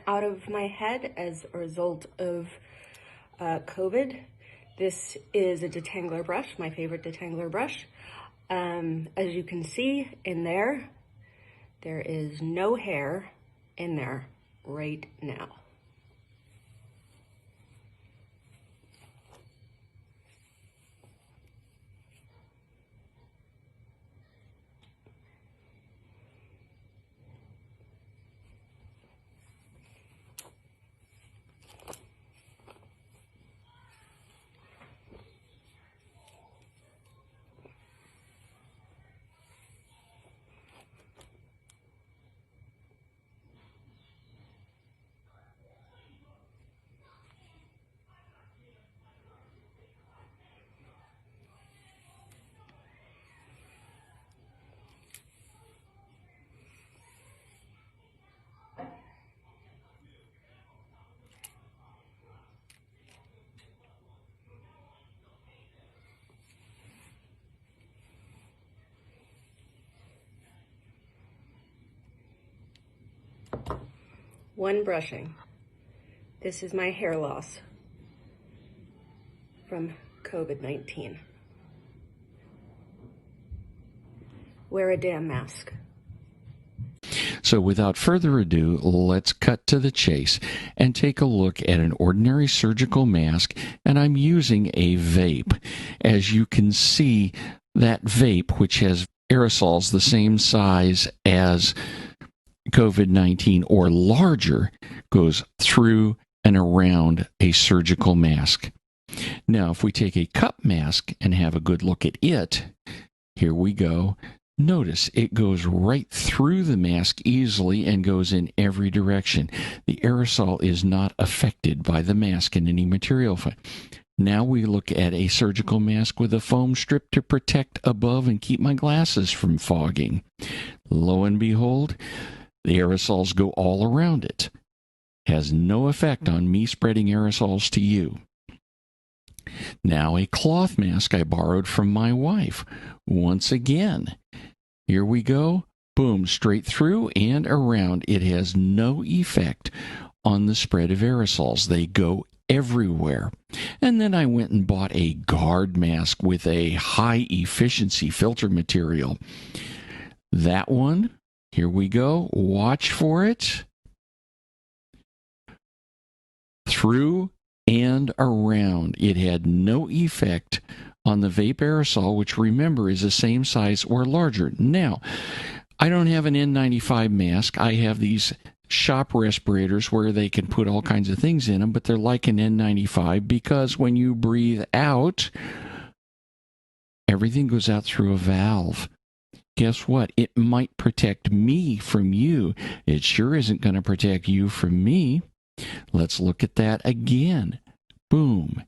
out of my head as a result of COVID. This is a detangler brush, my favorite detangler brush. As you can see in there, there is no hair in there right now. One brushing. This is my hair loss from COVID-19. Wear a damn mask. So without further ado, let's cut to the chase and take a look at an ordinary surgical mask, and I'm using a vape. As you can see, that vape, which has aerosols the same size as COVID-19 or larger, goes through and around a surgical mask. Now, if we take a cup mask and have a good look at it, here we go. Notice it goes right through the mask easily and goes in every direction. The aerosol is not affected by the mask in any material. Now we look at a surgical mask with a foam strip to protect above and keep my glasses from fogging. Lo and behold, the aerosols go all around it. Has no effect on me spreading aerosols to you. Now a cloth mask I borrowed from my wife. Once again, here we go. Boom, straight through and around. It has no effect on the spread of aerosols. They go everywhere. And then I went and bought a guard mask with a high efficiency filter material. That one, here we go. Watch for it. Through and around. It had no effect on the vape aerosol, which, remember, is the same size or larger. Now, I don't have an N95 mask. I have these shop respirators where they can put all kinds of things in them, but they're like an N95 because when you breathe out, everything goes out through a valve. Guess what? It might protect me from you. It sure isn't going to protect you from me. Let's look at that again. Boom.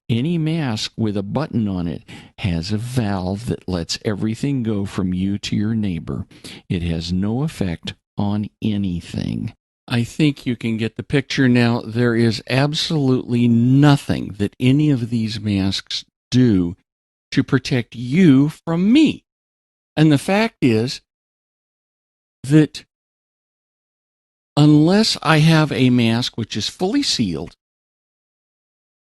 Any mask with a button on it has a valve that lets everything go from you to your neighbor. It has no effect on anything. I think you can get the picture now. There is absolutely nothing that any of these masks do to protect you from me. And the fact is that unless I have a mask which is fully sealed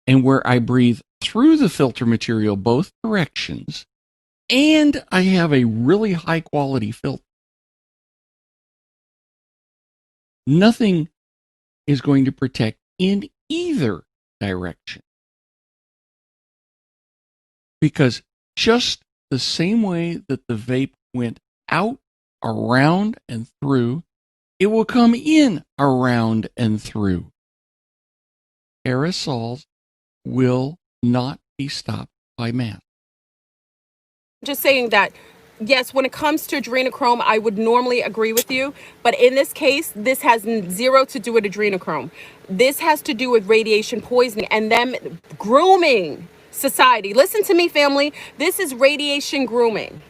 and where I breathe through the filter material both directions, and I have a really high quality filter, nothing is going to protect in either direction. Because just the same way that the vape went out, around, and through, it will come in, around, and through. Aerosols will not be stopped by masks. Just saying that, yes, when it comes to adrenochrome, I would normally agree with you. But in this case, this has zero to do with adrenochrome. This has to do with radiation poisoning and them grooming society. Listen to me, family. This is radiation grooming.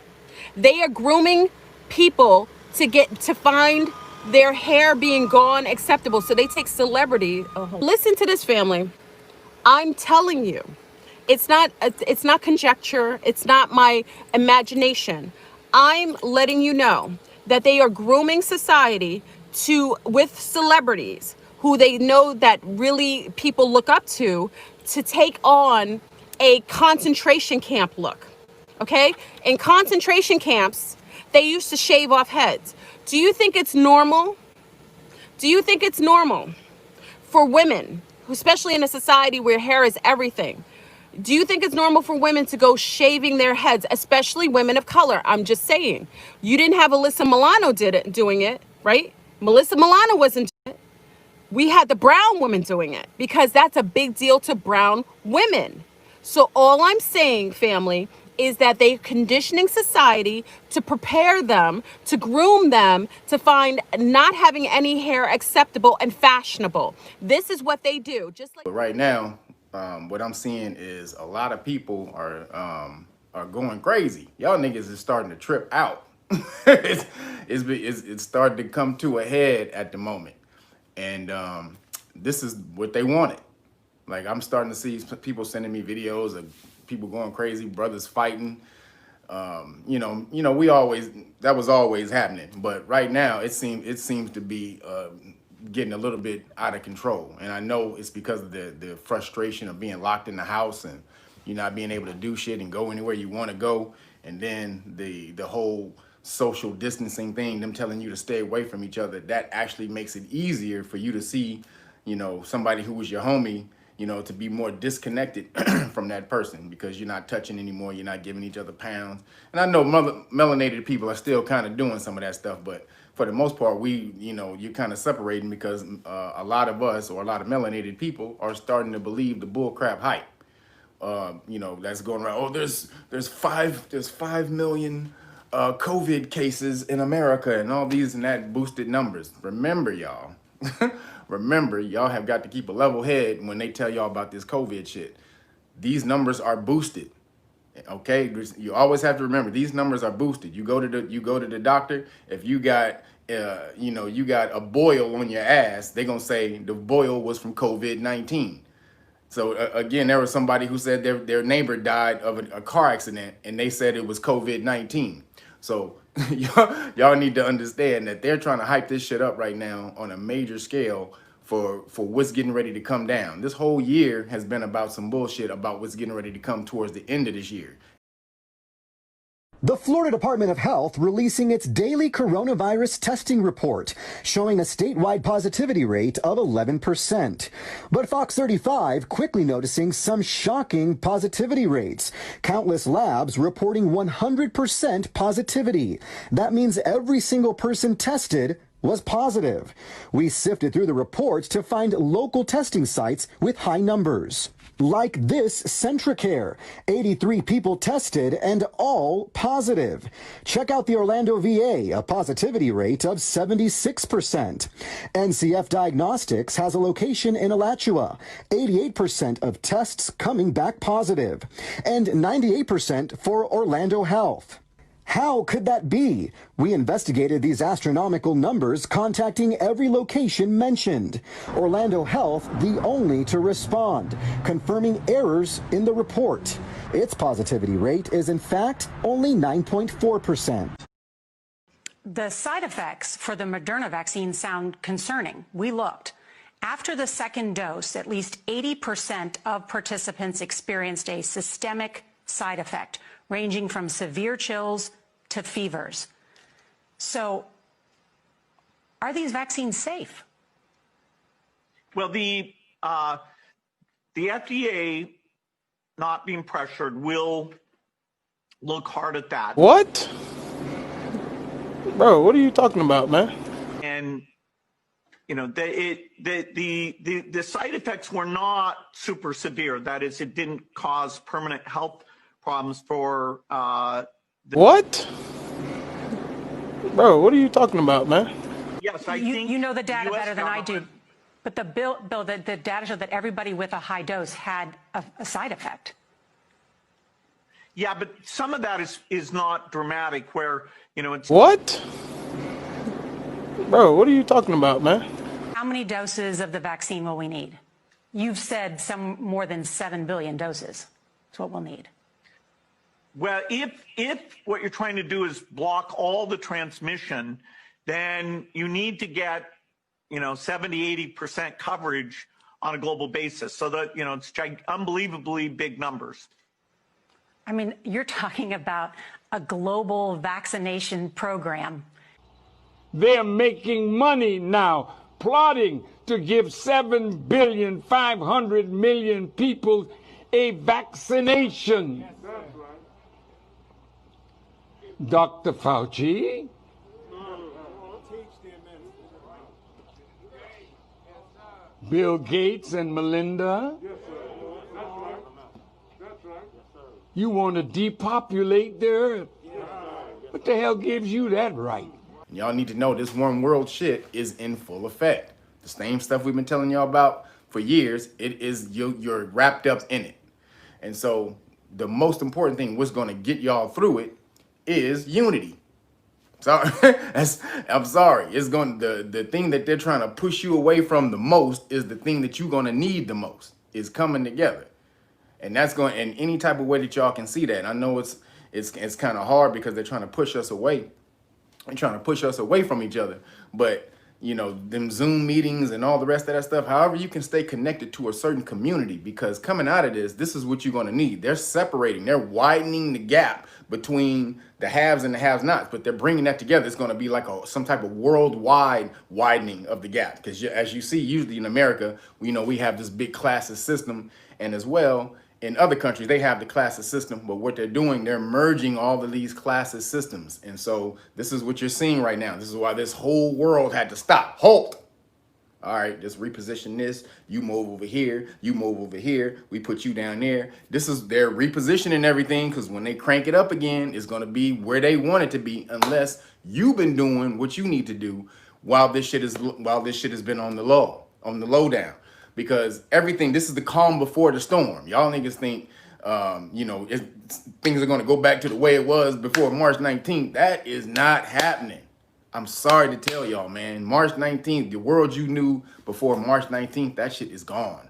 They are grooming people to find their hair being gone acceptable. So they take celebrity. Listen to this, family. I'm telling you, it's not conjecture. It's not my imagination. I'm letting you know that they are grooming society with celebrities, who they know that really people look up to take on a concentration camp look. Okay? In concentration camps, they used to shave off heads. Do you think it's normal? Do you think it's normal for women, especially in a society where hair is everything? Do you think it's normal for women to go shaving their heads, especially women of color? I'm just saying. You didn't have Alyssa Milano doing it, right? Melissa Milano wasn't doing it. We had the brown woman doing it because that's a big deal to brown women. So all I'm saying, family, is that they're conditioning society to prepare them, to groom them, to find not having any hair acceptable and fashionable. This is what they do. Just like But right now, what I'm seeing is a lot of people are going crazy. Y'all niggas is starting to trip out. It's starting to come to a head at the moment, and this is what they wanted. Like, I'm starting to see people sending me videos of people going crazy, brothers fighting. That was always happening, but right now it seems to be getting a little bit out of control. And I know it's because of the frustration of being locked in the house and you not being able to do shit and go anywhere you want to go. And then the whole social distancing thing, them telling you to stay away from each other, that actually makes it easier for you to see, somebody who was your homie, to be more disconnected from that person because you're not touching anymore. You're not giving each other pounds. And I know melanated people are still kind of doing some of that stuff, but for the most part, you're kind of separating because a lot of us, or a lot of melanated people, are starting to believe the bullcrap hype. That's going around. Oh, there's 5 million COVID cases in America and all these and that boosted numbers. Remember, y'all. Remember, y'all have got to keep a level head when they tell y'all about this COVID shit. These numbers are boosted. Okay, you always have to remember these numbers are boosted. You go to the doctor. If you got you got a boil on your ass, they're gonna say the boil was from COVID-19. So again, there was somebody who said their neighbor died of a car accident, and they said it was COVID-19. So y'all need to understand that they're trying to hype this shit up right now on a major scale for what's getting ready to come down. This whole year has been about some bullshit about what's getting ready to come towards the end of this year. The Florida Department of Health releasing its daily coronavirus testing report, showing a statewide positivity rate of 11%. But Fox 35 quickly noticing some shocking positivity rates. Countless labs reporting 100% positivity. That means every single person tested was positive. We sifted through the reports to find local testing sites with high numbers. Like this Centricare, 83 people tested and all positive. Check out the Orlando VA, a positivity rate of 76%. NCF Diagnostics has a location in Alachua, 88% of tests coming back positive, and 98% for Orlando Health. How could that be? We investigated these astronomical numbers, contacting every location mentioned. Orlando Health, the only to respond, confirming errors in the report. Its positivity rate is in fact only 9.4%. The side effects for the Moderna vaccine sound concerning. We looked. After the second dose, at least 80% of participants experienced a systemic side effect, ranging from severe chills to fevers. So, are these vaccines safe? Well, the FDA, not being pressured, will look hard at that. What? Bro, what are you talking about, man? And the side effects were not super severe. That is, it didn't cause permanent health problems for what? Bro, what are you talking about, man? Yes, I think you know the data US better than I do. government- But the data showed that everybody with a high dose had a side effect. Yeah, but some of that is not dramatic, where it's What? Bro, what are you talking about, man? How many doses of the vaccine will we need? You've said some more than 7 billion doses. That's what we'll need. Well, if what you're trying to do is block all the transmission, then you need to get 70, 80% coverage on a global basis. So that, it's unbelievably big numbers. I mean, you're talking about a global vaccination program. They're making money now, plotting to give 7,500,000,000 people a vaccination. Dr. Fauci, Bill Gates and Melinda, you want to depopulate the earth. What the hell gives you that right? Y'all need to know this one world shit is in full effect. The same stuff we've been telling y'all about for years, it is you're wrapped up in it. And so the most important thing, what's going to get y'all through it, is unity. So I'm sorry. It's going the thing that they're trying to push you away from the most is the thing that you're going to need the most, is coming together. And that's going in any type of way that y'all can see that. And I know it's kind of hard because they're trying to push us away. They're trying to push us away from each other. But, them Zoom meetings and all the rest of that stuff, however you can stay connected to a certain community, because coming out of this is what you're going to need. They're separating, they're widening the gap between the haves and the have-nots, but they're bringing that together. It's going to be like some type of worldwide widening of the gap. Because as you see, usually in America, we have this big classist system, and as well, in other countries, they have the classist system, but what they're doing, they're merging all of these classist systems. And so this is what you're seeing right now. This is why this whole world had to stop. Halt. All right, just reposition this. You move over here. You move over here. We put you down there. They're repositioning everything, because when they crank it up again, it's going to be where they want it to be, unless you've been doing what you need to do while this shit has been on the lowdown. Because this is the calm before the storm. Y'all niggas think, things are going to go back to the way it was before March 19th. That is not happening. I'm sorry to tell y'all, man. March 19th, the world you knew before March 19th, that shit is gone.